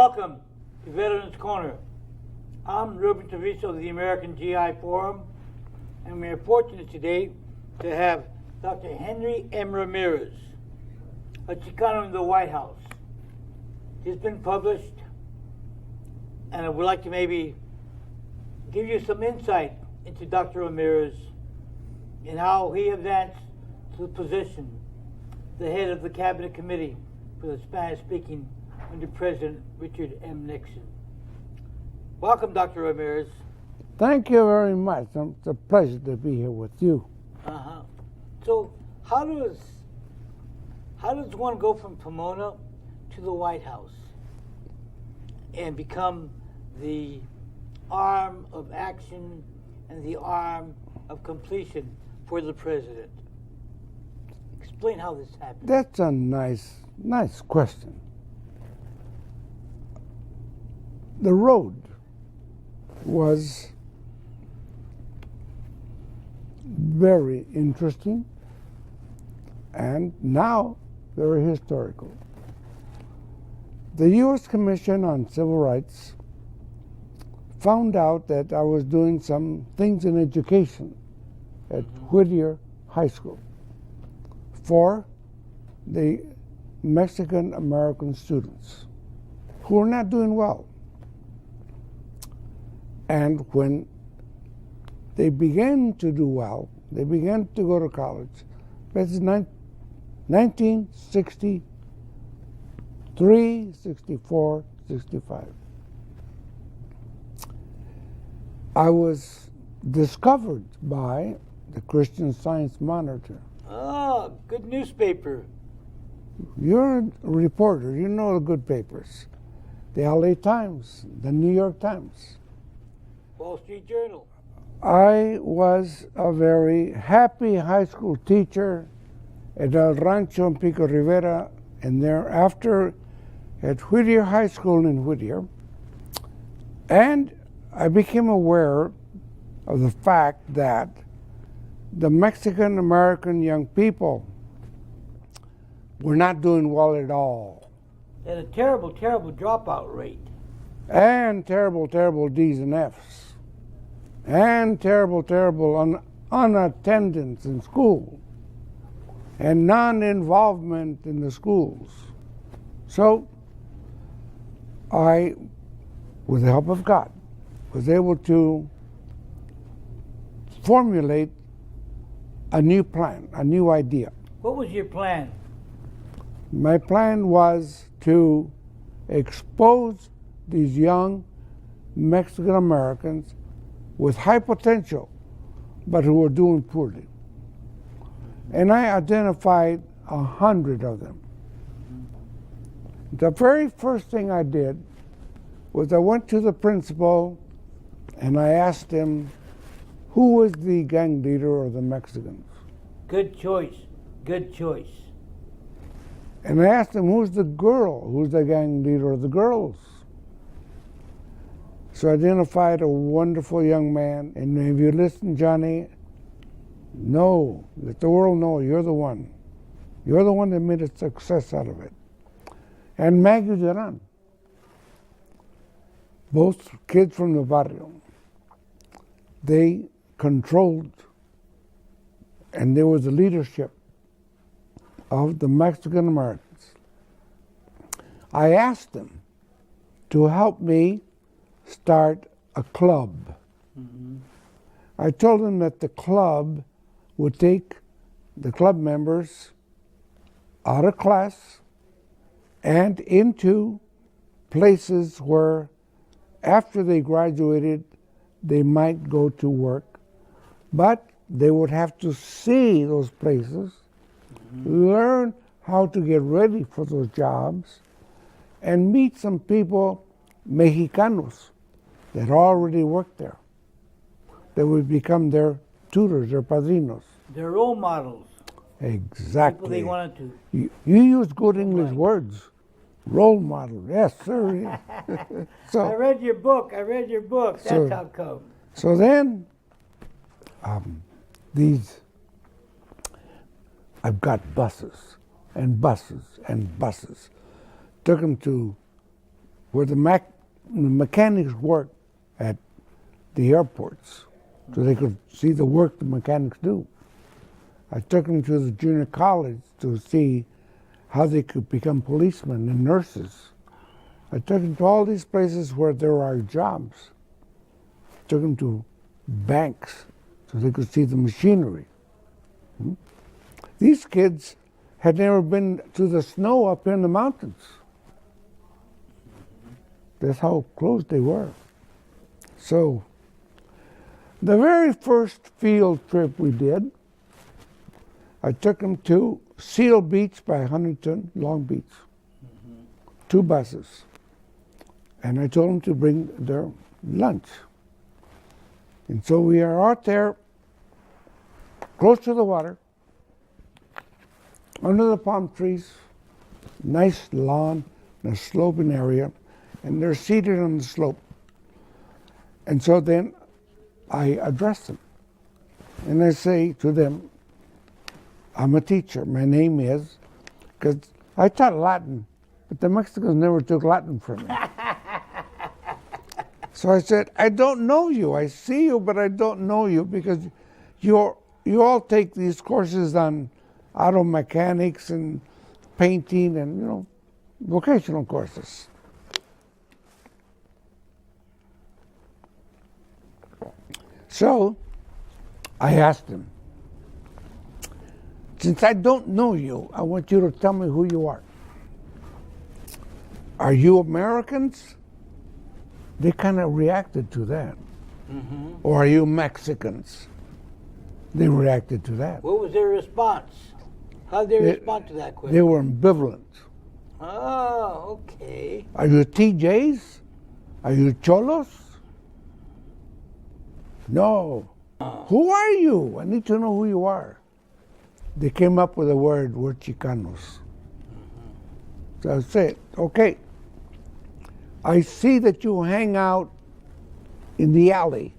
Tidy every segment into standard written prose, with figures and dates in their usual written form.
Welcome to Veterans Corner. I'm Ruben Treviso of the American GI Forum, and we are fortunate today to have Dr. Henry M. Ramirez, a Chicano in the Whitehouse. He's been published, and I would like to maybe give you some insight into Dr. Ramirez and how he advanced to the position, the head of the Cabinet Committee for the Spanish-speaking under President Richard M. Nixon. Welcome, Dr. Ramirez. Thank you very much. It's a pleasure to be here with you. So, how does one go from Pomona to the White House and become the arm of action and the arm of completion for the president? Explain how this happened. That's a nice question. The road was very interesting and now very historical. The U.S. Commission on Civil Rights found out that I was doing some things in education at Whittier High School for the Mexican American students who were not doing well. And when they began to do well, they began to go to college. That's 1963, 64, 65. I was discovered by the Christian Science Monitor. Oh, good newspaper. You're a reporter. You know the good papers. The LA Times, the New York Times. Wall Street Journal. I was a very happy high school teacher at El Rancho in Pico Rivera, and thereafter at Whittier High School in Whittier. And I became aware of the fact that the Mexican American young people were not doing well at all. They had a terrible, terrible dropout rate. And terrible, terrible D's and F's. And terrible, terrible unattendance in school. And non-involvement in the schools. So I, with the help of God, was able to formulate a new plan, a new idea. What was your plan? My plan was to expose these young Mexican Americans with high potential, but who were doing poorly. And I identified 100 of them. The very first thing I did was I went to the principal and I asked him, who was the gang leader of the Mexicans? Good choice. Good choice. And I asked him, who's the girl? Who's the gang leader of the girls? So I identified a wonderful young man. And if you listen, Johnny, no, let the world know you're the one. You're the one that made a success out of it. And Maggie Duran, both kids from the barrio. They controlled, and there was the leadership of the Mexican Americans. I asked them to help me start a club. I told them that the club would take the club members out of class and into places where after they graduated they might go to work, but they would have to see those places, learn how to get ready for those jobs, and meet some people, Mexicanos, that already worked there, that would become their tutors, their padrinos. Their role models. Exactly. People they wanted to. You use good English words. Role model, yes, sir. So, I read your book. That's how come. So then, I've got buses and buses and buses. Took them to where the mechanics work at the airports, so they could see the work the mechanics do. I took them to the junior college to see how they could become policemen and nurses. I took them to all these places where there are jobs. Took them to banks so they could see the machinery. These kids had never been to the snow up in the mountains. That's how close they were. So, the very first field trip we did, I took them to Seal Beach by Huntington, Long Beach. 2 buses. And I told them to bring their lunch. And so we are out there, close to the water, under the palm trees, nice lawn, a sloping area, and they're seated on the slope. And so then I address them. And I say to them, I'm a teacher. My name is, because I taught Latin, but the Mexicans never took Latin from me. So I said, I don't know you. I see you, but I don't know you because you all take these courses on auto mechanics and painting and, vocational courses. So I asked him, since I don't know you, I want you to tell me who you are. Are you Americans? They kind of reacted to that. Or are you Mexicans? They reacted to that. What was their response? How did they respond to that question? They were ambivalent. Oh, okay. Are you TJs? Are you Cholos? No. Who are you? I need to know who you are. They came up with a word, we're Chicanos. So I said, okay, I see that you hang out in the alley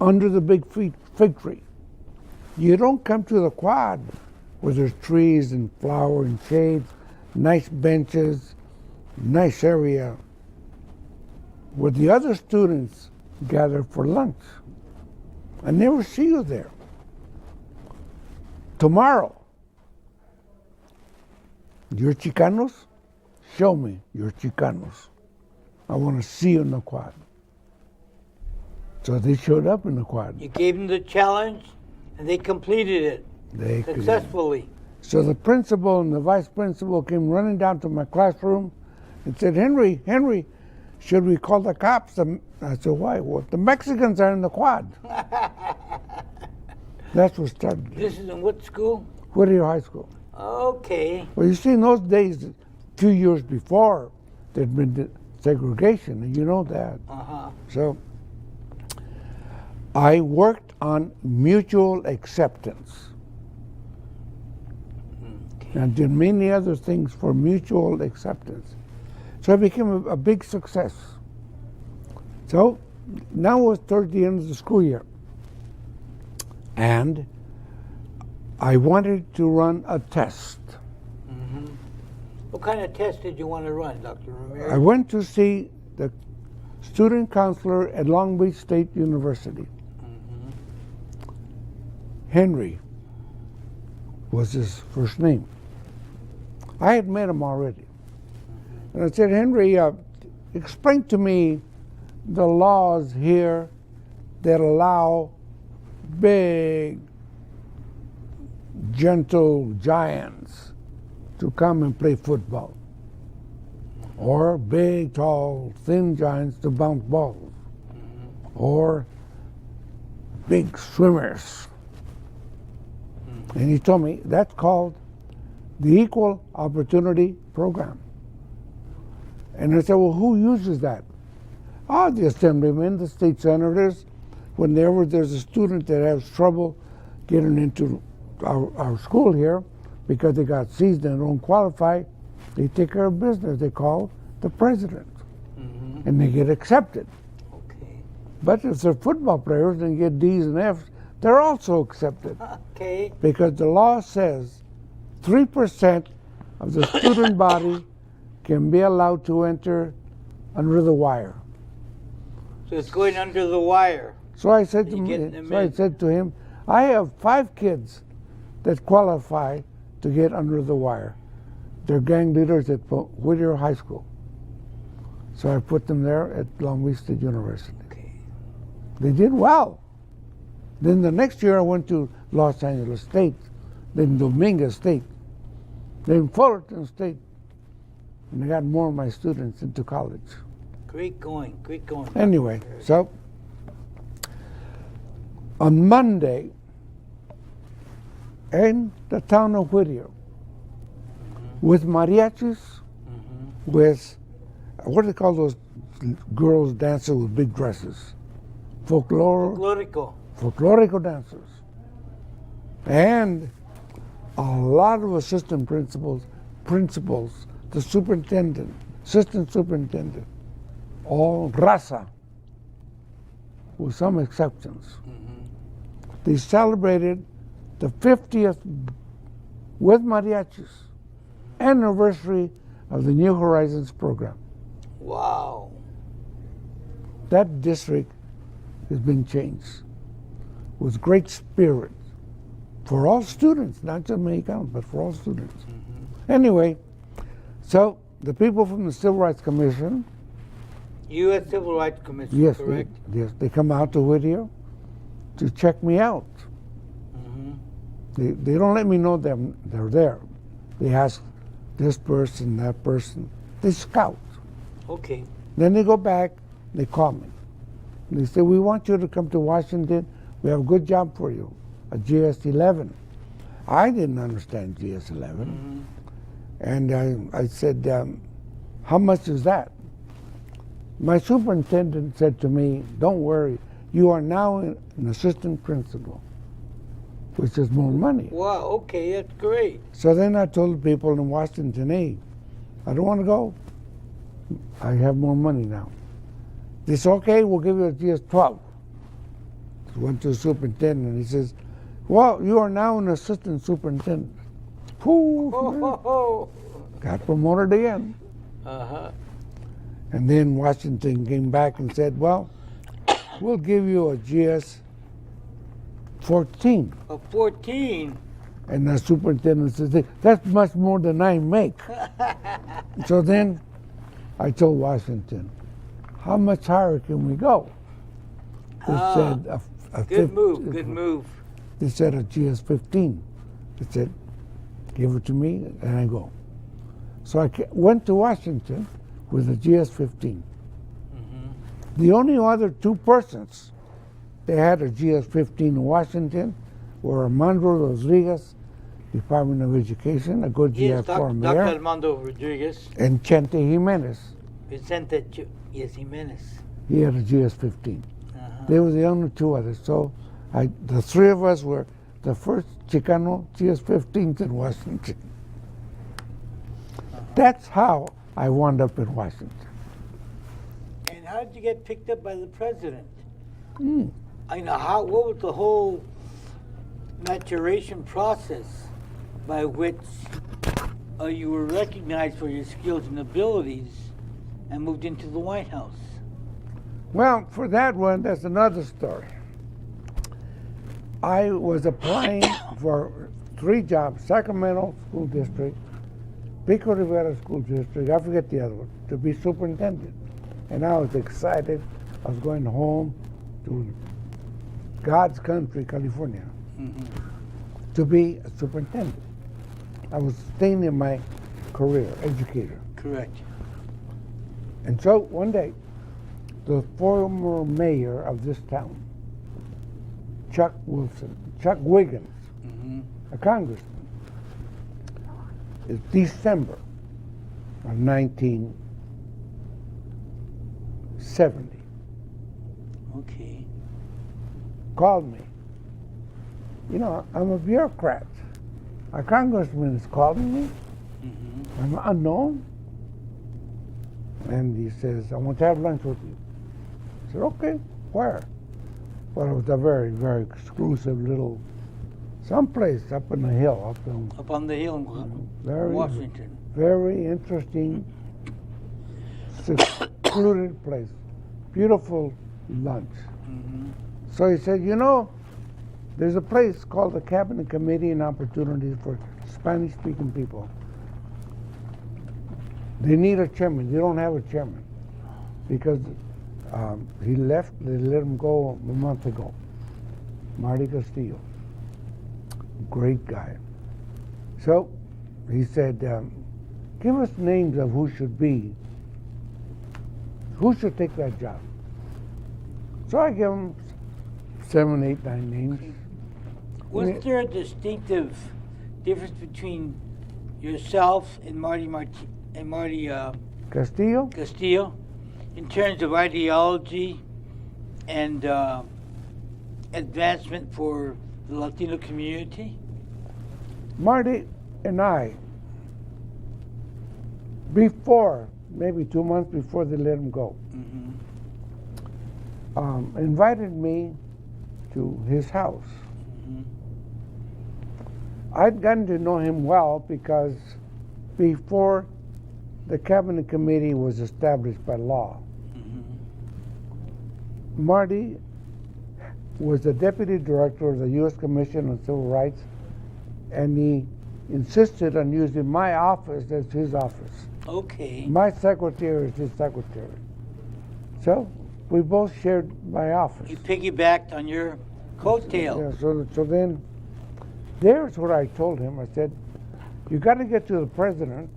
under the big fig tree. You don't come to the quad where there's trees and flower and shades, nice benches, nice area where the other students gather for lunch. I never see you there. Tomorrow, you're Chicanos? Show me you're Chicanos. I want to see you in the quad. So they showed up in the quad. You gave them the challenge, and they completed it successfully. So the principal and the vice principal came running down to my classroom and said, Henry, should we call the cops? I said, why? Well, the Mexicans are in the quad. That's what started it. This is in what school? Whittier High School. Okay. Well, you see, in those days, a few years before, there'd been segregation, and you know that. So I worked on mutual acceptance. And did many other things for mutual acceptance. So I became a big success. So now it was towards the end of the school year. And I wanted to run a test. What kind of test did you want to run, Dr. Ramirez? I went to see the student counselor at Long Beach State University. Henry was his first name. I had met him already. And I said, Henry, explain to me the laws here that allow big, gentle giants to come and play football. Or big, tall, thin giants to bounce balls. Or big swimmers. And he told me that's called the Equal Opportunity Program. And I said, well, who uses that? Oh, the assemblymen, the state senators. Whenever there's a student that has trouble getting into our school here because they got seized and don't qualify, they take care of business. They call the president. And they get accepted. Okay. But if they're football players and get D's and F's, they're also accepted. Okay. Because the law says 3% of the student body can be allowed to enter under the wire. So it's going under the wire. So I said to You him, getting them so I in. said to him, I have 5 kids that qualify to get under the wire. They're gang leaders at Whittier High School. So I put them there at Long Beach State University. Okay. They did well. Then the next year I went to Los Angeles State, then Dominguez State, then Fullerton State, and I got more of my students into college. Great going, great going. Anyway, so on Monday, in the town of Whittier, with mariachis, with, what do they call those girls dancing with big dresses? Folklorico. Folklorico dancers. And a lot of assistant principals, the superintendent, assistant superintendent, all raza, with some exceptions. They celebrated the 50th with mariachis anniversary of the New Horizons program. Wow. That district has been changed with great spirit for all students, not just Mexicanos, but for all students. Anyway, so the people from the Civil Rights Commission, U.S. Civil Rights Commission, yes, correct? they come out to Whittier to check me out. They don't let me know they're there. They ask this person, that person. They scout. Okay. Then they go back, they call me. They say, we want you to come to Washington. We have a good job for you, a GS-11. I didn't understand GS-11. And I said, how much is that? My superintendent said to me, don't worry, you are now an assistant principal, which is more money. Wow, okay, that's great. So then I told the people in Washington, hey, I don't want to go. I have more money now. They said, okay, we'll give you a GS-12. So went to the superintendent. He says, well, you are now an assistant superintendent. Whew, got promoted again. And then Washington came back and said, well, we'll give you a GS-14. A 14? And the superintendent says, that's much more than I make. So then I told Washington, how much higher can we go? They said a Good move, good move. They said a GS-15. They said, give it to me, and I go. So I went to Washington with a GS-15. The only other 2 persons that had a GS-15 in Washington were Armando Rodriguez, Department of Education, a good Yes, GI4 Dr. mayor, Armando Rodriguez. and Chente Jimenez. Vicente Jimenez. He had a GS-15. They were the only 2 others. So the 3 of us were the first Chicano GS-15s in Washington. That's how I wound up in Washington. And how did you get picked up by the president? I know what was the whole maturation process by which you were recognized for your skills and abilities and moved into the White House? Well, for that one, that's another story. I was applying for 3 jobs, Sacramento School District, Pico Rivera School District, I forget the other one, to be superintendent. And I was excited. I was going home to God's country, California, to be a superintendent. I was staying in my career, educator. Correct. And so one day, the former mayor of this town, Chuck Wiggins, a congressman, it's December of 1970, Okay. called me. You know, I'm a bureaucrat. A congressman is calling me. I'm unknown. And he says, I want to have lunch with you. I said, okay, where? Well, it was a very, very exclusive little, someplace up in the hill, Up on the hill in very, Washington. very interesting secluded place, beautiful lunch. Mm-hmm. So he said, there's a place called the Cabinet Committee on Opportunities for Spanish-speaking people. They need a chairman. They don't have a chairman because he left. They let him go a month ago. Marty Castillo, great guy. So he said, give us names of who should take that job. So I give him 7, 8, 9 names. Was there a distinctive difference between yourself and Marty Castillo? Castillo in terms of ideology and advancement for the Latino community? Marty and I, before, maybe 2 months before they let him go, invited me to his house. I'd gotten to know him well because before the Cabinet Committee was established by law, Marty was the deputy director of the U.S. Commission on Civil Rights, and he insisted on using my office as his office. Okay. My secretary is his secretary. So we both shared my office. You piggybacked on your coattail. Yeah, so then there's what I told him. I said, you got to get to the president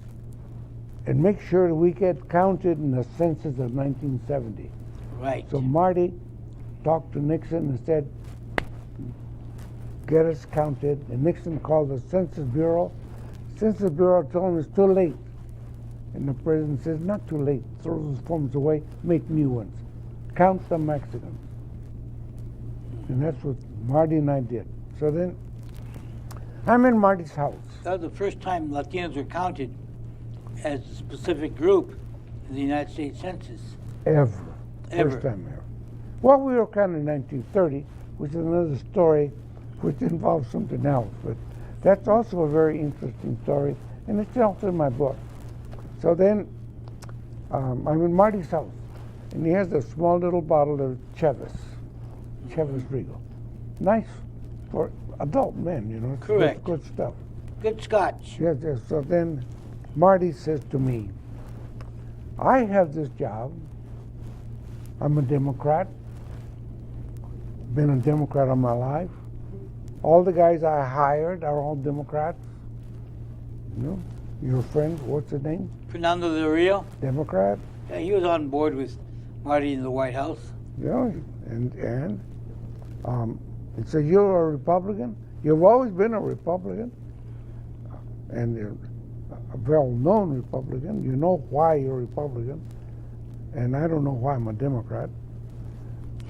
and make sure that we get counted in the census of 1970. Right. So Marty talked to Nixon and said, get us counted. And Nixon called the Census Bureau. Census Bureau told him it's too late. And the president says, not too late. Throw those forms away, make new ones. Count the Mexicans. And that's what Marty and I did. So then, I'm in Marty's house. That was the first time Latinos were counted as a specific group in the United States Census. Ever. Ever. First time ever. Well, we were counted in 1930, which is another story which involves something else. But that's also a very interesting story, and it's also in my book. So then, I'm in Marty's house, and he has a small little bottle of Chivas Regal. Nice for adult men, It's Correct. Good stuff. Good scotch. Yes, yes. So then Marty says to me, I have this job. I'm a Democrat. Been a Democrat all my life. All the guys I hired are all Democrats. Your friend, what's his name? Fernando Del Rio? Democrat. Yeah, he was on board with Marty in the White House. And so you're a Republican? You've always been a Republican. And you're a well-known Republican. You know why you're a Republican. And I don't know why I'm a Democrat.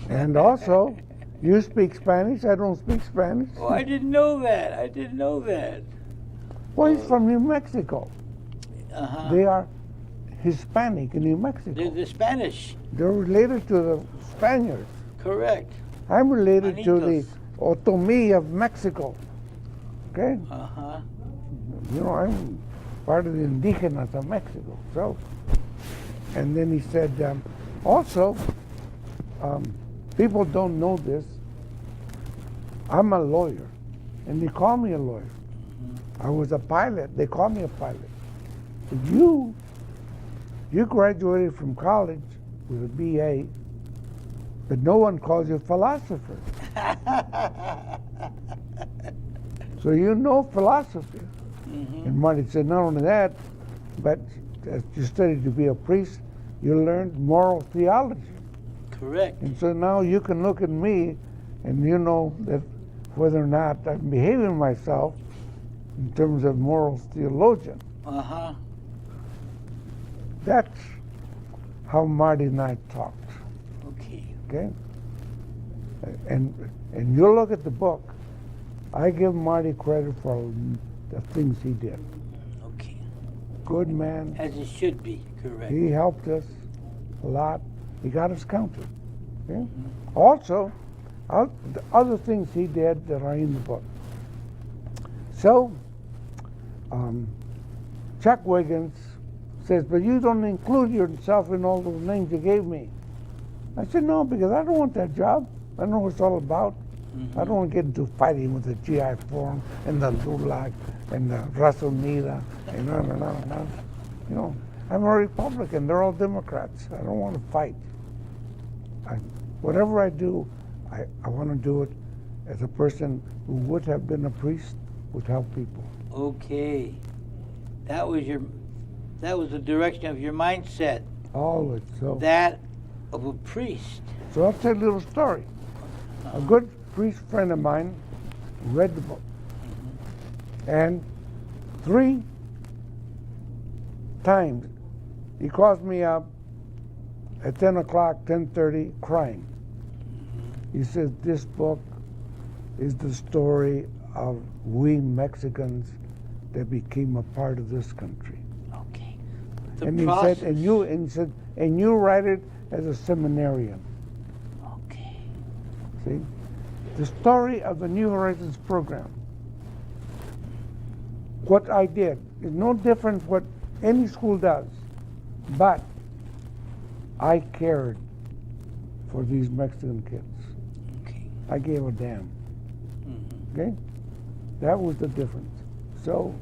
And also, you speak Spanish. I don't speak Spanish. Oh, I didn't know that. Well, he's from New Mexico. Uh-huh. They are Hispanic in New Mexico. The Spanish. They're related to the Spaniards. Correct. I'm related to the Manitos. Otomí of Mexico. Okay? Uh-huh. I'm part of the Indigenas of Mexico. So, and then he said, also, people don't know this. I'm a lawyer, and they call me a lawyer. I was a pilot. They call me a pilot. But you graduated from college with a BA, but no one calls you a philosopher. So you know philosophy. And Marty said, not only that, but as you studied to be a priest, you learned moral theology. Correct. And so now you can look at me and you know that whether or not I'm behaving myself in terms of moral theologian. Uh-huh. That's how Marty and I talked. Okay? And you look at the book, I give Marty credit for the things he did. Okay. Good man. As it should be, correct. He helped us a lot. He got us counted. Okay? Also, the other things he did that are in the book. So, Chuck Wiggins says, but you don't include yourself in all those names you gave me. I said, no, because I don't want that job. I know what it's all about. I don't want to get into fighting with the GI Forum and the LULAC and the Raza Unida and no. You know, I'm a Republican. They're all Democrats. I don't want to fight. Whatever I do, I want to do it as a person who would have been a priest, would help people. Okay. That was the direction of your mindset. Always so. That of a priest. So I'll tell you a little story. A good priest friend of mine read the book. And 3 times he calls me up at 10 o'clock, 10:30, crying. He says, this book is the story of we Mexicans that became a part of this country. Okay. And he said, and you write it as a seminarian. Okay. See? The story of the New Horizons program. What I did is no different what any school does, but I cared for these Mexican kids. Okay. I gave a damn. Okay? That was the difference. So,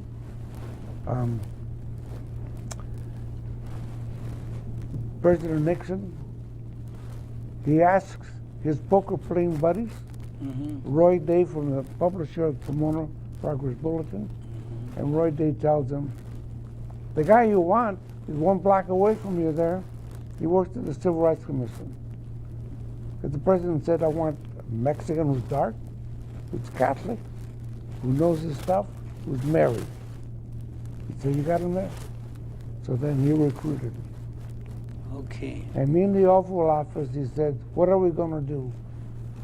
President Nixon, he asks his poker playing buddies, Roy Day from the publisher of Pomona Progress Bulletin, and Roy Day tells him, the guy you want is 1 block away from you there. He works at the Civil Rights Commission. Because the president said, I want a Mexican who's dark, who's Catholic, who knows his stuff, who's married. He said, you got him there? So then he recruited me. Okay. And me in the Oval Office, he said, what are we going to do?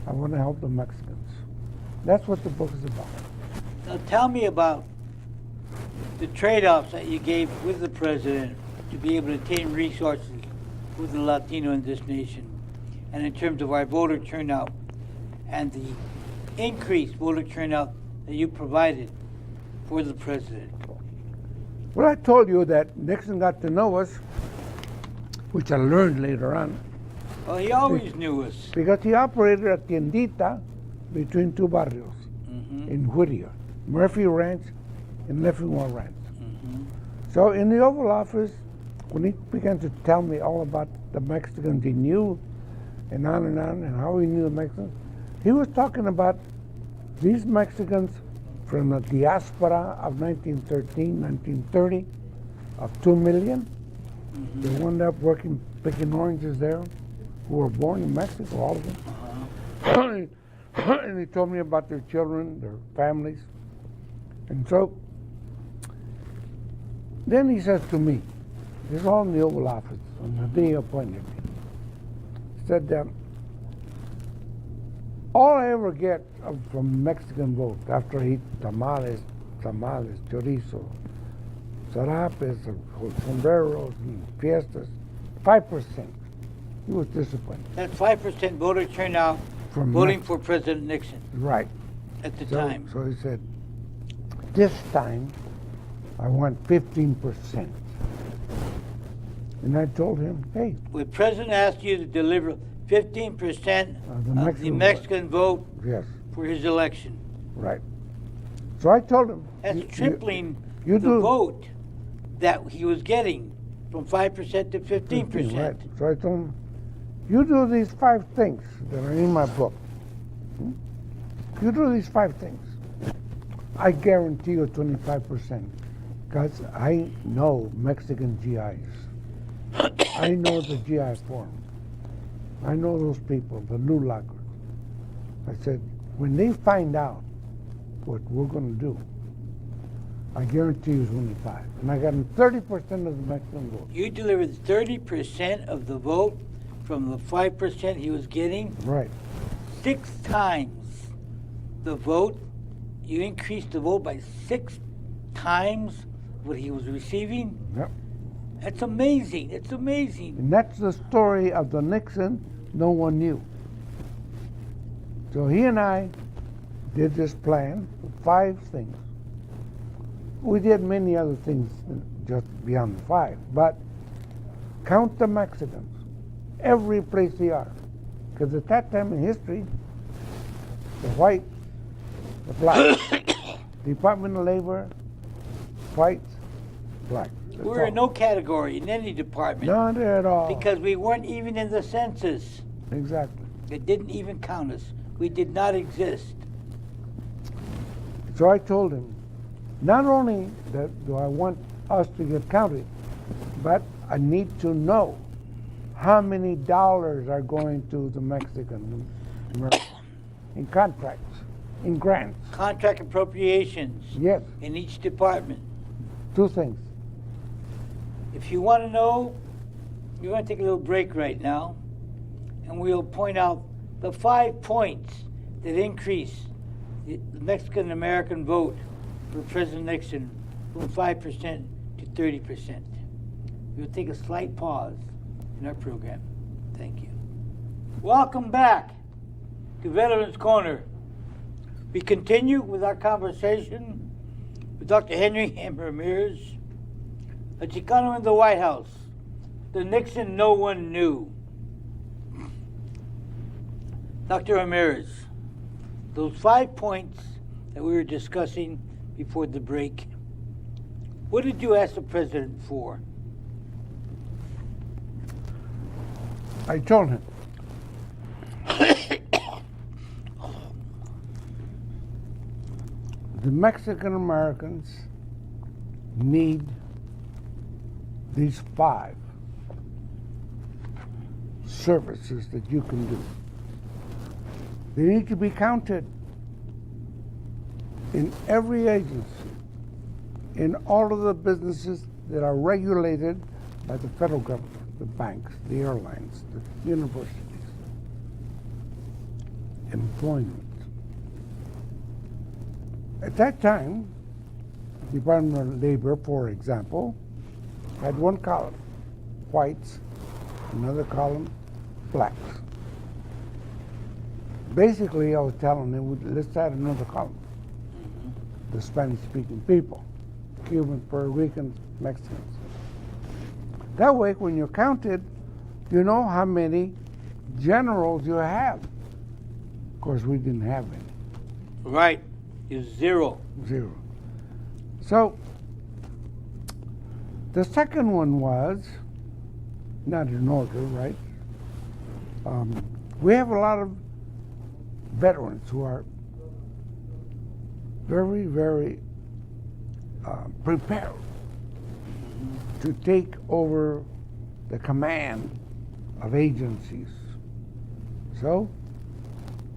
I want to help the Mexicans. That's what the book is about. Now tell me about the trade-offs that you gave with the president to be able to attain resources for the Latino in this nation, and in terms of our voter turnout and the increased voter turnout that you provided for the president. Well, I told you that Nixon got to know us, which I learned later on. Well, he always knew us. Because he operated a tiendita between 2 barrios in Whittier, Murphy Ranch and Leffingwell Ranch. So in the Oval Office, when he began to tell me all about the Mexicans he knew and how he knew the Mexicans, he was talking about these Mexicans from the diaspora of 1913, 1930, of 2 million. They wound up working, picking oranges there, who were born in Mexico, all of them. And he told me about their children, their families. And so, then he says to me, this is all in the Oval Office, on the day he appointed me. He said, all I ever get from Mexican vote, after I eat tamales, chorizo, zarapes, sombreros, and fiestas, 5%. He was disappointed. That's 5% voter turnout From voting for President Nixon Right. at the time. So he said, this time I want 15%. And I told him, hey. The president asked you to deliver 15% of the Mexican vote Yes, for his election. right. So I told him. That's tripling you the do- vote that he was getting from 5% to 15%. Right. So I told him, you do these 5 things that are in my book. You do these 5 things. I guarantee you 25%. Because I know Mexican GIs. I know the GI Forum. I know those people, the LULAC. I said, when they find out what we're going to do, I guarantee you it's only 5. And I got them 30% of the Mexican vote. You delivered 30% of the vote from the 5% he was getting. Right. 6 times the vote. You increased the vote by 6 times what he was receiving. Yep. That's amazing. It's amazing. And that's the story of the Nixon no one knew. So he and I did this plan, 5 things. We did many other things just beyond the 5. But count the Mexicans, every place they are. Because at that time in history, the white, the black, Department of Labor, whites, black. We were in no category in any department. Not at all. Because we weren't even in the census. Exactly. It didn't even count us. We did not exist. So I told him, not only do I want us to get counted, but I need to know how many dollars are going to the Mexican in contracts, in grants. Contract appropriations. Yes. In each department. 2 things. If you want to know, we're going to take a little break right now, and we'll point out the 5 points that increase the Mexican-American vote for President Nixon from 5% to 30%. We'll take a slight pause in our program. Thank you. Welcome back to Veterans Corner. We continue with our conversation with Dr. Henry M. Ramirez, a Chicano in the White House, the Nixon no one knew. Dr. Ramirez, those 5 points that we were discussing before the break, what did you ask the president for? I told him, the Mexican Americans need these 5 services that you can do. They need to be counted in every agency, in all of the businesses that are regulated by the federal government, the banks, the airlines, the universities, employment. At that time, the Department of Labor, for example, had 1 column, whites, another column, blacks. Basically, I was telling them, let's add another column. The Spanish-speaking people, Cubans, Puerto Ricans, Mexicans. That way, when you're counted, you know how many generals you have. Of course, we didn't have any. Right, it's 0. 0. So, the second one was, not in order, right? We have a lot of veterans who are very, very prepared to take over the command of agencies. So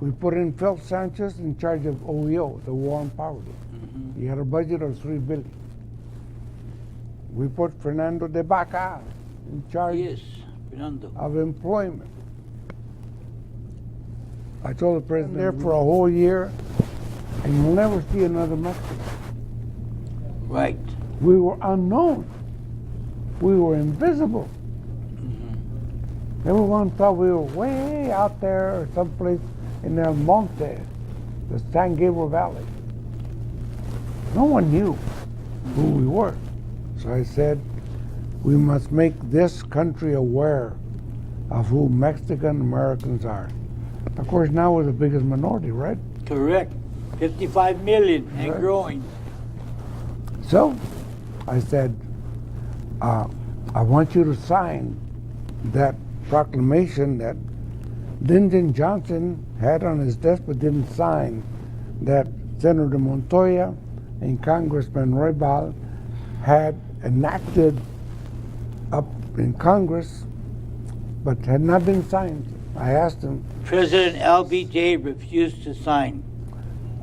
we put in Phil Sanchez in charge of OEO, the War on Poverty. He had a budget of $3 billion. We put Fernando de Baca in charge of employment. I told the president there for a whole year, and you'll never see another Mexican. Right. We were unknown. We were invisible. Everyone thought we were way out there or someplace in El Monte, the San Gabriel Valley. No one knew who we were. So I said, we must make this country aware of who Mexican Americans are. Of course, now we're the biggest minority, right? Correct. 55 million and Right. growing. So I said, I want you to sign that proclamation that Lyndon Johnson had on his desk but didn't sign, that Senator Montoya and Congressman Roybal had enacted up in Congress but had not been signed. I asked him. President LBJ refused to sign.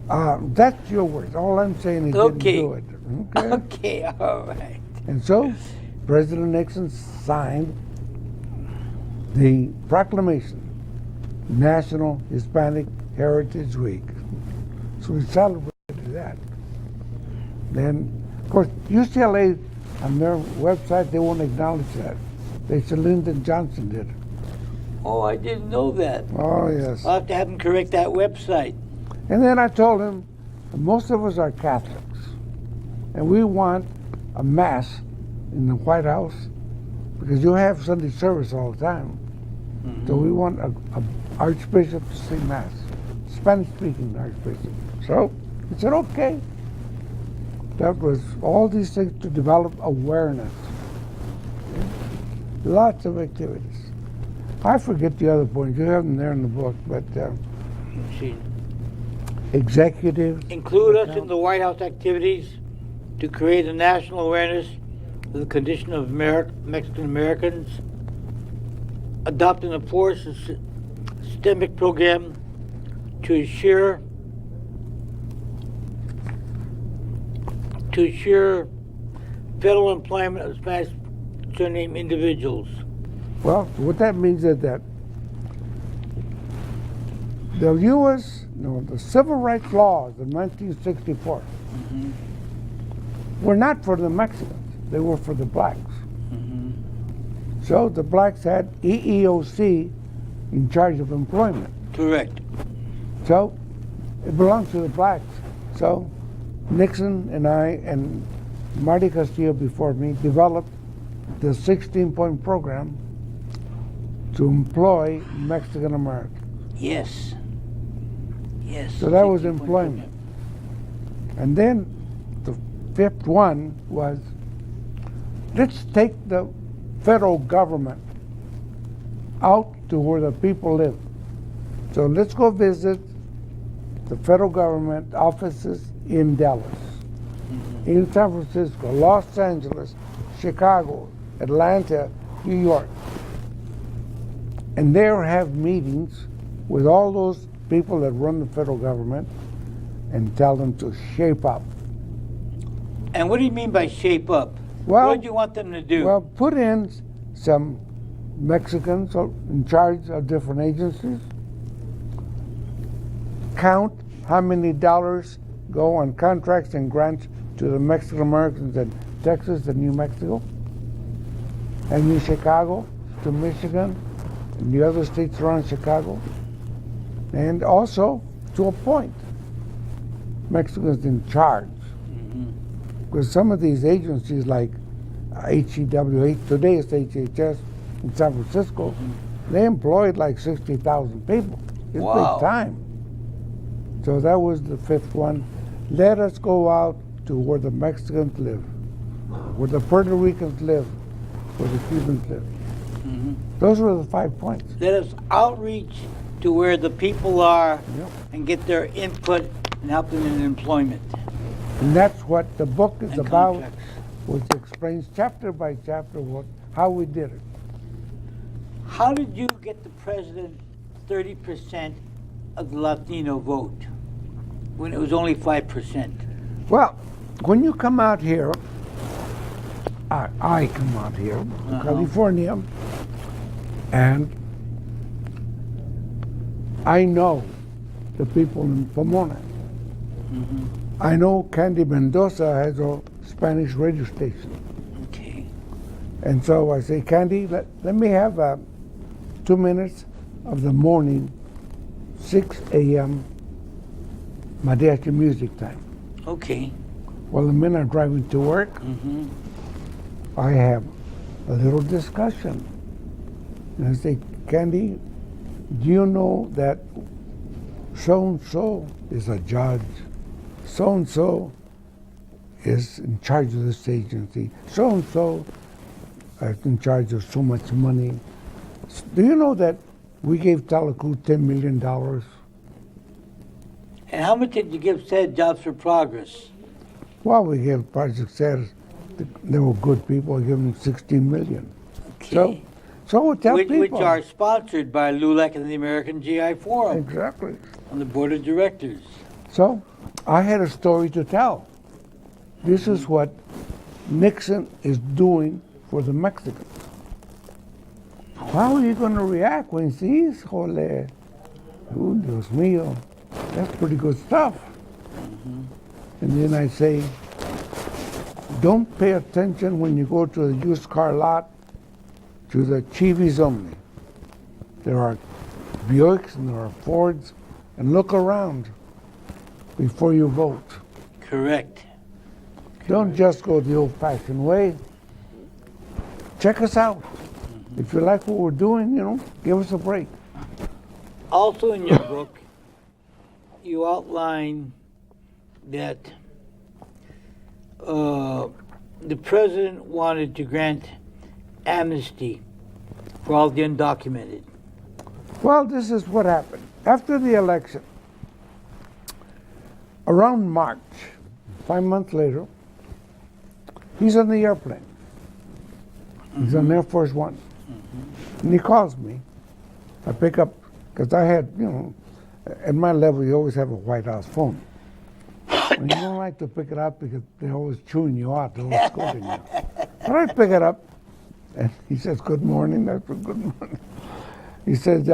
That's your words. All I'm saying is Okay. didn't do it. Okay. Okay, all right. And so President Nixon signed the proclamation, National Hispanic Heritage Week. So we celebrated that. Then, of course, UCLA, on their website, they won't acknowledge that. They said Lyndon Johnson did it. Oh, I didn't know that. Oh, yes. I'll have to have him correct that website. And then I told him, most of us are Catholics, and we want a mass in the Whitehouse because you have Sunday service all the time. So we want a archbishop to say mass, Spanish-speaking archbishop. So he said, okay. That was all these things to develop awareness. Lots of activities. I forget the other points. You have them there in the book, but executive. Include us in the White House activities to create a national awareness of the condition of Mexican Americans, adopt and enforce a systemic program to ensure federal employment of Spanish surname individuals. Well, what that means is that the the civil rights laws of 1964 were not for the Mexicans, they were for the blacks. So the blacks had EEOC in charge of employment. Correct. So it belonged to the blacks. So Nixon and I and Marty Castillo before me developed the 16-point program to employ Mexican Americans. Yes. Yes. So that was employment. And then the fifth one was, let's take the federal government out to where the people live. So let's go visit the federal government offices in Dallas, in San Francisco, Los Angeles, Chicago, Atlanta, New York. And there have meetings with all those people that run the federal government and tell them to shape up. And what do you mean by shape up? Well, what do you want them to do? Well, put in some Mexicans in charge of different agencies. Count how many dollars go on contracts and grants to the Mexican Americans in Texas and New Mexico, and in Chicago to Michigan and the other states around Chicago, and also to appoint Mexicans in charge. Because some of these agencies like HEWH, today it's HHS in San Francisco, they employed like 60,000 people. It's Wow. big time. So that was the fifth one. Let us go out to where the Mexicans live, where the Puerto Ricans live, where the Cubans live. Those were the 5 points. Let us outreach to where the people are Yep. and get their input and help them in employment. And that's what the book is And about, contracts. which explains chapter by chapter how we did it. How did you get the president 30% of the Latino vote when it was only 5%? Well, when you come out here, I come out here to California, and I know the people in Pomona. I know Candy Mendoza has a Spanish radio station. Okay. And so I say, Candy, let me have 2 minutes of the morning, 6 a.m. mariachi music time. Okay. Well, the men are driving to work. I have a little discussion. And I say, Candy, do you know that so-and-so is a judge? So-and-so is in charge of this agency. So-and-so is in charge of so much money. Do you know that we gave Talacu $10 million? And how much did you give said Jobs for Progress? Well, we gave Project SARS, they were good people, I gave them $16 million. Okay. So we tell which people. are sponsored by LULAC and the American GI Forum Exactly. on the board of directors. So I had a story to tell. This is what Nixon is doing for the Mexicans. How are you going to react when he sees, Jole, oh, Dios mío, that's pretty good stuff. And then I say, don't pay attention when you go to the used car lot to the Chivas only. There are Buicks and there are Fords, and look around before you vote. Correct. Don't just go the old-fashioned way. check us out. If you like what we're doing, give us a break. Also in your book, you outline that the president wanted to grant amnesty for all the undocumented. Well, this is what happened. After the election, around March, 5 months later, he's on the airplane. He's on Air Force One. And he calls me. I pick up, because I had, at my level, you always have a Whitehouse phone. And you don't like to pick it up because they're always chewing you out, they're always scolding you. But I pick it up, and he says, good morning. I said, good morning. He says,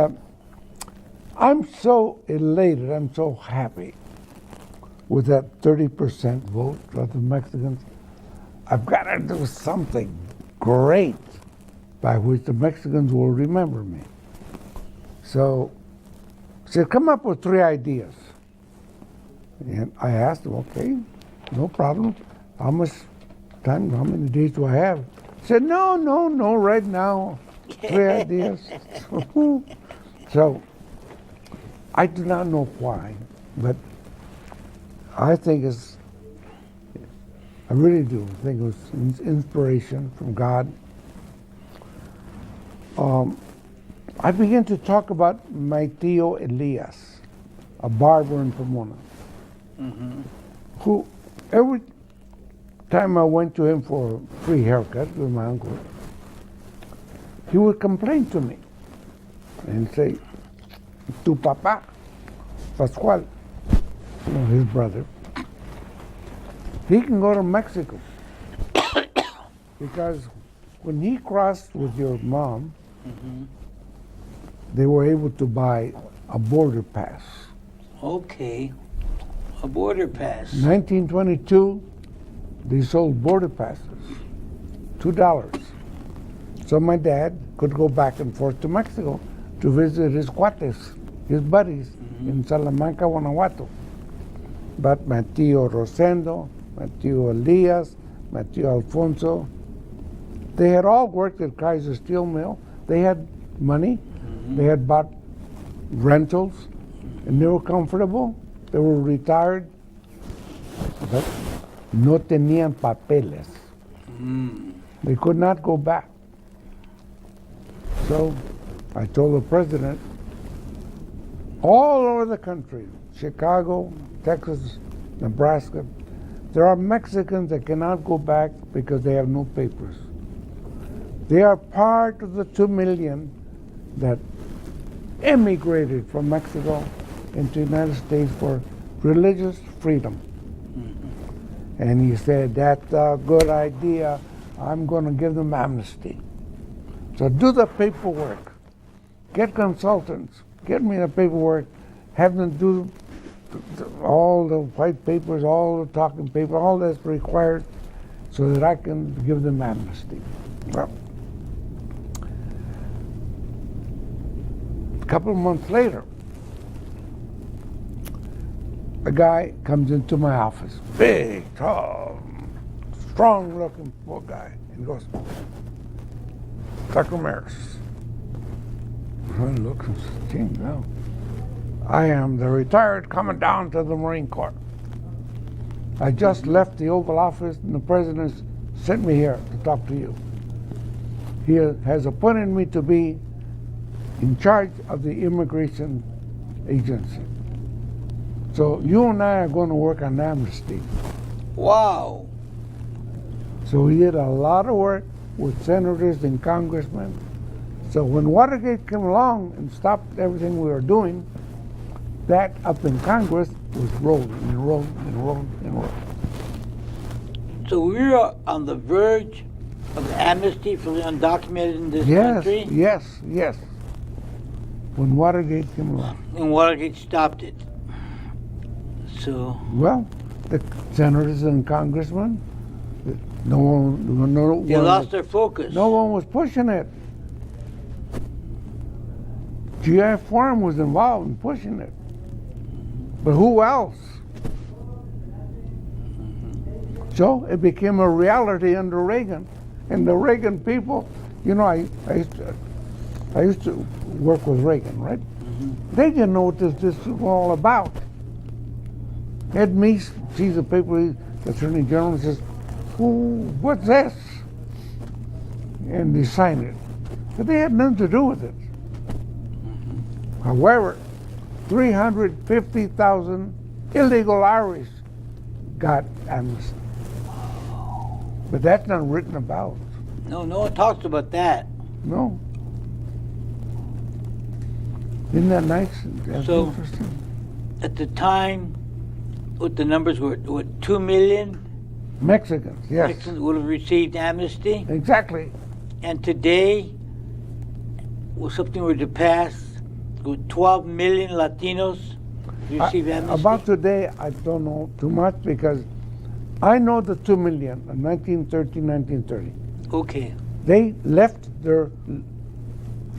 I'm so elated, I'm so happy with that 30% vote of the Mexicans. I've got to do something great by which the Mexicans will remember me. So he said, come up with 3 ideas. And I asked him, okay, no problem. How much time, how many days do I have? He said, no, right now, 3 ideas. So I do not know why, but I think I really do think it was inspiration from God. I began to talk about my tío Elias, a barber in Pomona, who every time I went to him for a free haircut with my uncle, he would complain to me and say, tu papá, Pascual, his brother, he can go to Mexico because when he crossed with your mom, they were able to buy a border pass. Okay, a border pass. 1922, they sold border passes, $2. So my dad could go back and forth to Mexico to visit his cuates, his buddies in Salamanca, Guanajuato. But my tío Rosendo, my tío Elias, my tío Alfonso, they had all worked at Kaiser Steel Mill. They had money. They had bought rentals, and they were comfortable. They were retired, but no tenían papeles. They could not go back. So I told the president, all over the country, Chicago, Texas, Nebraska, there are Mexicans that cannot go back because they have no papers. They are part of the 2 million that emigrated from Mexico into the United States for religious freedom. And he said, that's a good idea. I'm going to give them amnesty. So do the paperwork. Get consultants. Get me the paperwork. Have them do all the white papers, all the talking paper, all that's required so that I can give them amnesty. Well, a couple of months later, a guy comes into my office, big, tall, strong-looking poor guy, and goes, Dr. Ramirez. I look and say, gee, no. I am the retired commandant of the Marine Corps. I just left the Oval Office and the President sent me here to talk to you. He has appointed me to be in charge of the immigration agency. So you and I are going to work on amnesty. Wow. So he did a lot of work with senators and congressmen. So when Watergate came along and stopped everything we were doing, that up in Congress was rolling and rolling and rolling and rolling. So we are on the verge of amnesty for the undocumented in this country? Yes. When Watergate came along. And Watergate stopped it. So. Well, the senators and congressmen, no one They lost their focus. No one was pushing it. GI Forum was involved in pushing it. But who else? So it became a reality under Reagan. And the Reagan people You know, I used to work with Reagan, right? They didn't know what this was all about. Ed Meese sees the paper, the Attorney General, and says, "Ooh, what's this?" And they signed it. But they had nothing to do with it. However, 350,000 illegal Irish got amnesty. But that's not written about. No, no one talks about that. No. Isn't that nice? That's So- interesting. At the time, what the numbers were, what, 2 million Mexicans, yes. Mexicans would have received amnesty? Exactly. And today, well, something were to pass, with 12 million Latinos receive amnesty? About today, I don't know too much because I know the 2 million in 1930, 1930. Okay. They left their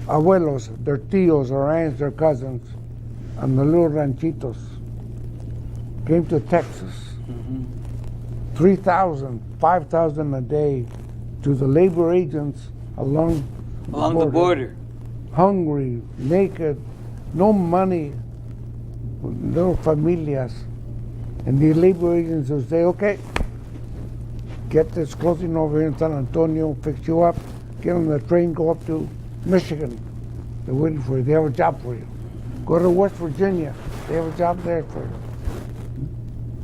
abuelos, their tios, their aunts, their cousins, and the little ranchitos. Came to Texas. 3,000, 5,000 a day to the labor agents along Along the border. Hungry, naked, no money, little familias. And the labor agents would say, okay, get this clothing over here in San Antonio, fix you up, get on the train, go up to Michigan. They're waiting for you. They have a job for you. Go to West Virginia. They have a job there for you.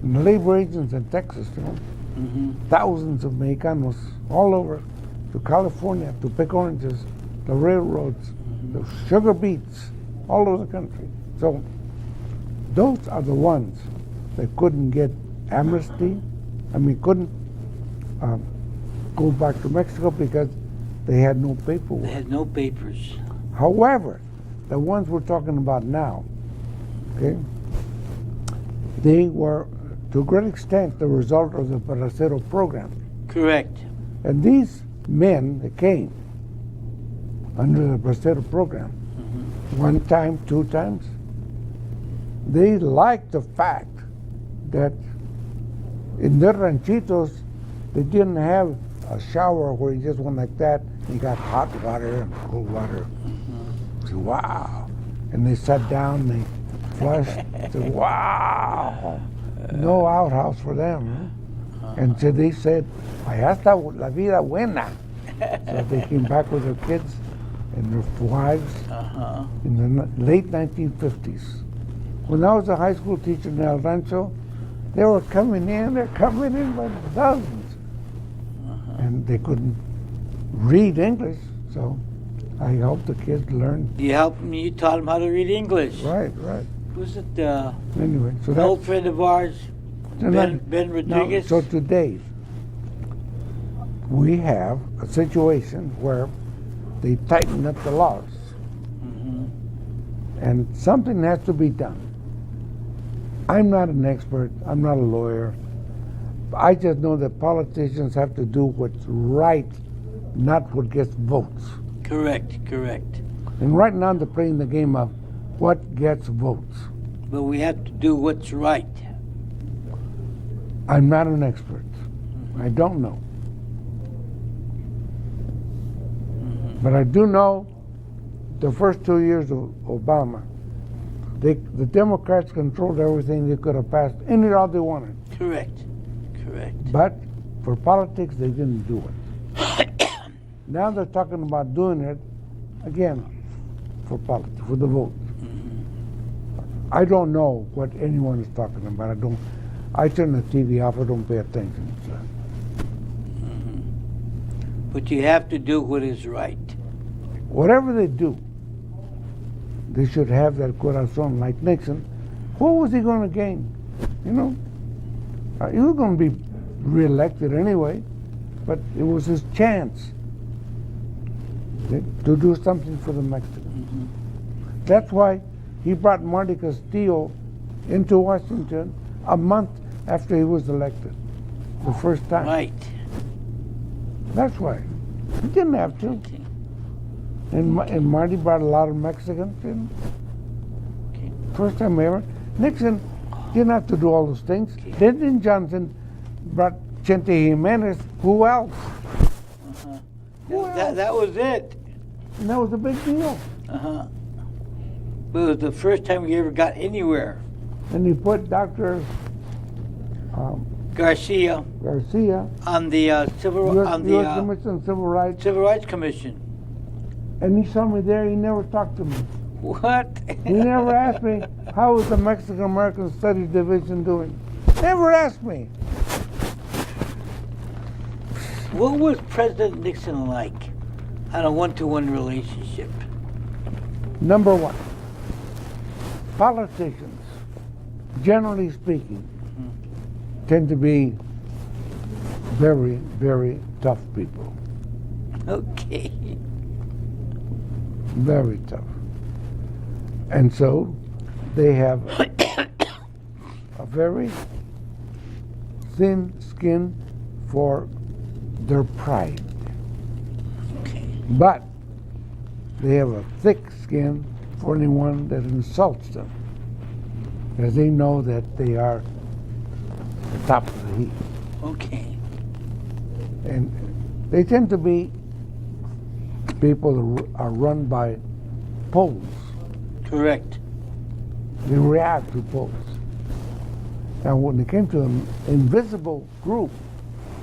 And the labor agents in Texas, you know, thousands of Mexicanos all over to California to pick oranges, the railroads, the sugar beets, all over the country. So those are the ones that couldn't get amnesty. I mean, couldn't go back to Mexico because they had no paperwork. They had no papers. However, the ones we're talking about now, okay, they were to a great extent the result of the Bracero program. Correct. And these men that came under the Bracero program, one time, two times, they liked the fact that in their ranchitos, they didn't have a shower where you just went like that, and you got hot water and cold water. So, wow. And they sat down, they flushed, said, wow. No outhouse for them. Huh? And so they said, allá está la vida buena. So they came back with their kids and their wives in the late 1950s. When I was a high school teacher in El Rancho, they were coming in, they're coming in by dozens. And they couldn't read English, so I helped the kids learn. You helped me, you taught them how to read English. Right. Was it Anyway, so an old friend of ours, Ben Rodriguez? So today, we have a situation where they tighten up the laws. And something has to be done. I'm not an expert, I'm not a lawyer. I just know that politicians have to do what's right, not what gets votes. Correct. And right now they're playing the game of what gets votes. But we have to do what's right. I'm not an expert. I don't know. But I do know the first 2 years of Obama, the Democrats controlled everything. They could have passed any law they wanted. Correct. But for politics, they didn't do it. Now they're talking about doing it again for politics, for the vote. I don't know what anyone is talking about. I turn the TV off. I don't pay attention. So. But you have to do what is right. Whatever they do, they should have that corazon like Nixon. What was he going to gain? You know, he was going to be reelected anyway, but it was his chance to do something for the Mexicans. That's why he brought Marty Castillo into Washington a month after he was elected, the first time. Right. That's why. He didn't have to. Okay. And Marty brought a lot of Mexicans in. Okay. First time ever. Nixon didn't have to do all those things. Lyndon Johnson brought Chente Jimenez. Who else? That was it. And that was a big deal. Uh-huh. But it was the first time we ever got anywhere. And he put Dr. Garcia Garcia on the U.S. Commission on Civil Rights, Civil Rights Commission. and he saw me there. He never talked to me. What? He never asked me, how is the Mexican American Studies Division doing? Never asked me. What was President Nixon like on a one-to-one relationship? Number one, politicians, generally speaking, tend to be very, very tough people. Okay. Very tough. And so they have a very thin skin for their pride. Okay. But they have a thick skin for anyone that insults them, as they know that they are the top of the heap. Okay. And they tend to be people that are run by polls. Correct. They react to polls. Now, when it came to an invisible group,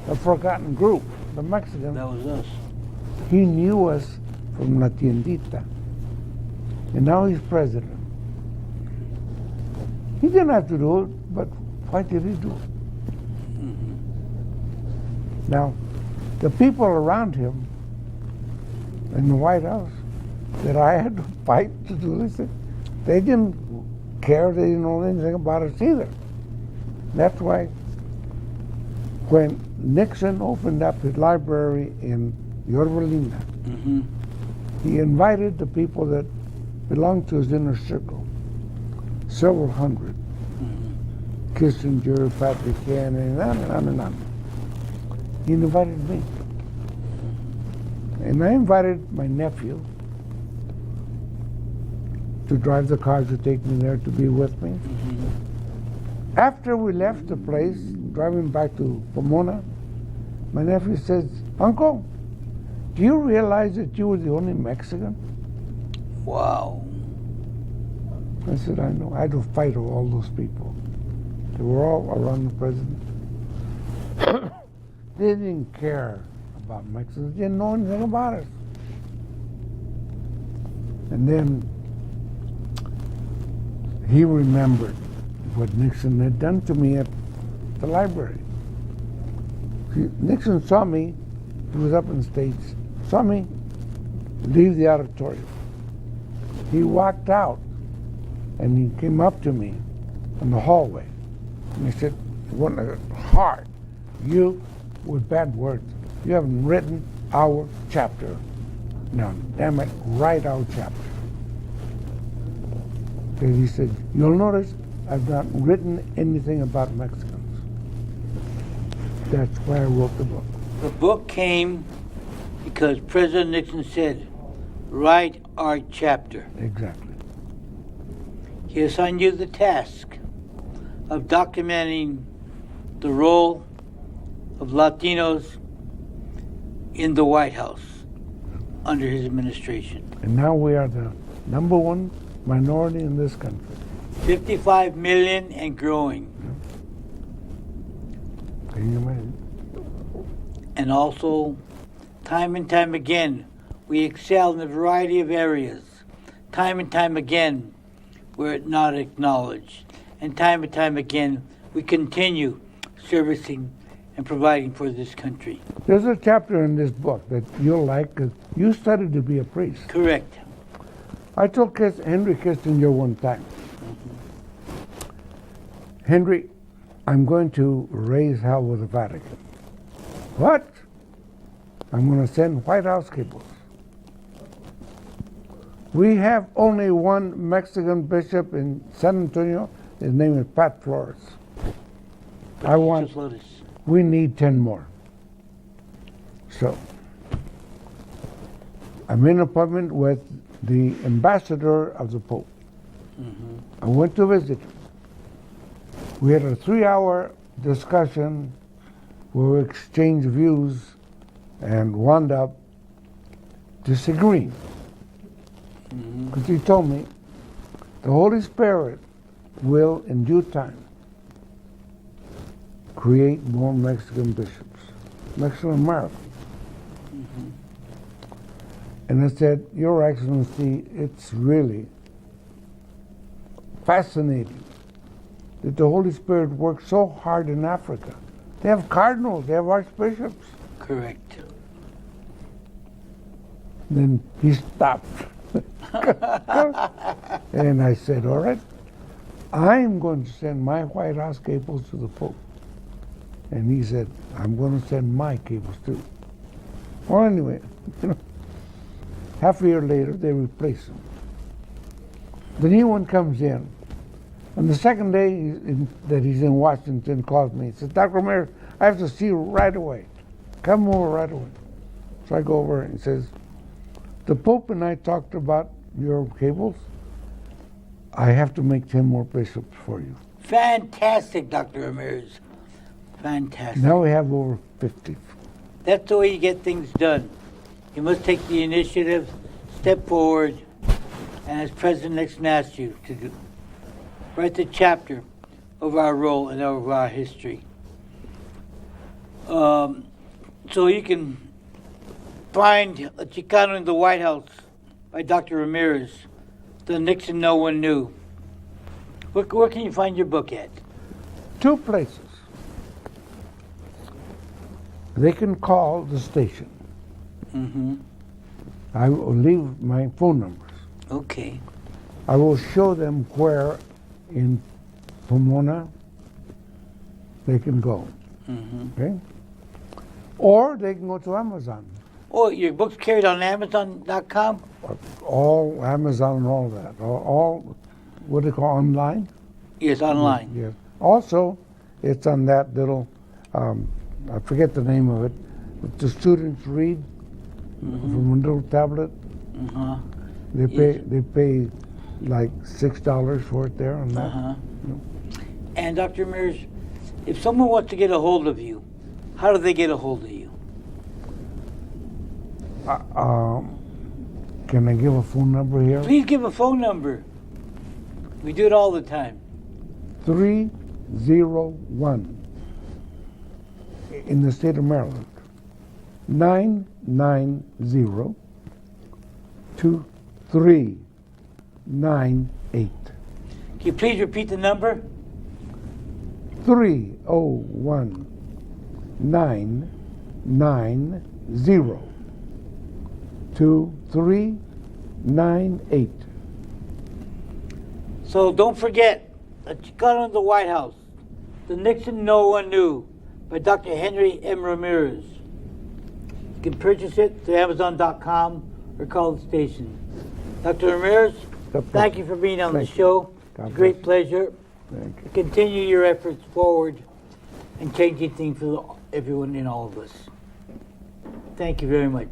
a forgotten group, the Mexicans, That was us. he knew us from La Tiendita. And now he's president. He didn't have to do it, but why did he do it? Now, the people around him in the White House that I had to fight to do this, they didn't care, they didn't know anything about us either. That's why when Nixon opened up his library in Yorba Linda, he invited the people that belonged to his inner circle, several hundred. Kissinger, Patrick Henry, and on and on and on. He invited me. And I invited my nephew to drive the car to take me there to be with me. After we left the place, driving back to Pomona, my nephew says, "Uncle, do you realize that you were the only Mexican?" Wow. I said, "I know. I had to fight all those people. They were all around the president." They didn't care about Mexicans. They didn't know anything about us. And then he remembered what Nixon had done to me at the library. Nixon saw me, he was up in the States, saw me leave the auditorium. He walked out and he came up to me in the hallway. And he said, hard, you, with bad words, you haven't written our chapter. Now, damn it, write our chapter. And he said, you'll notice I've not written anything about Mexicans. That's why I wrote the book. The book came because President Nixon said, write our chapter. Exactly. He assigned you the task of documenting the role of Latinos in the White House under his administration. And now we are the #1 minority in this country. 55 million and growing. Can you imagine? And also, time and time again, we excel in a variety of areas. Time and time again, we're not acknowledged. And time again, we continue servicing and providing for this country. There's a chapter in this book that you'll like, 'cause you studied to be a priest. Correct. I told Henry Kissinger one time, Henry, I'm going to raise hell with the Vatican. What? I'm going to send White House cables. We have only one Mexican bishop in San Antonio. His name is Pat Flores. We need 10 more. So, I made an appointment with the ambassador of the Pope. I went to visit him. We had a 3-hour discussion where we exchanged views and wound up disagreeing. Because he told me the Holy Spirit will, in due time, create more Mexican bishops, Mexican Americans. And I said, Your Excellency, it's really fascinating that the Holy Spirit works so hard in Africa. They have cardinals, they have archbishops. Correct. Then he stopped. And I said, all right, I'm going to send my Whitehouse cables to the Pope. And he said, I'm going to send my cables too. Well, anyway, half a year later, they replace him. The new one comes in. And the second day that he's in Washington, calls me. He says, Dr. Ramirez, I have to see you right away. Come over right away. So I go over and he says, the Pope and I talked about your cables. I have to make 10 more bishops for you. Fantastic, Dr. Ramirez. Fantastic. Now we have over 50. That's the way you get things done. You must take the initiative, step forward, and as President Nixon asked you to do, write the chapter of our role and of our history. So you can find a Chicano in the White House by Dr. Ramirez, The Nixon No One Knew. Where can you find your book at? 2 places. They can call the station. I will leave my phone numbers. Okay. I will show them where in Pomona they can go. Okay? Or they can go to Amazon. Oh, your book's carried on Amazon.com? All Amazon and all that. All what do they call online? Yes, online. Yes. Also, it's on that little, I forget the name of it, but the students read from a little tablet. They pay like $6 for it there on that. And Dr. Ramirez, if someone wants to get a hold of you, how do they get a hold of you? Can I give a phone number here? Please give a phone number. We do it all the time. 301 in the state of Maryland. 990-2398. Can you please repeat the number? 301-990-2398. So don't forget, A Chicano in the White House, The Nixon No One Knew, by Dr. Henry M. Ramirez. You can purchase it to Amazon.com or call the station. Dr. Ramirez, thank you for being on the show. It's a great pleasure. Thank you. Continue your efforts forward and changing things for everyone and all of us. Thank you very much.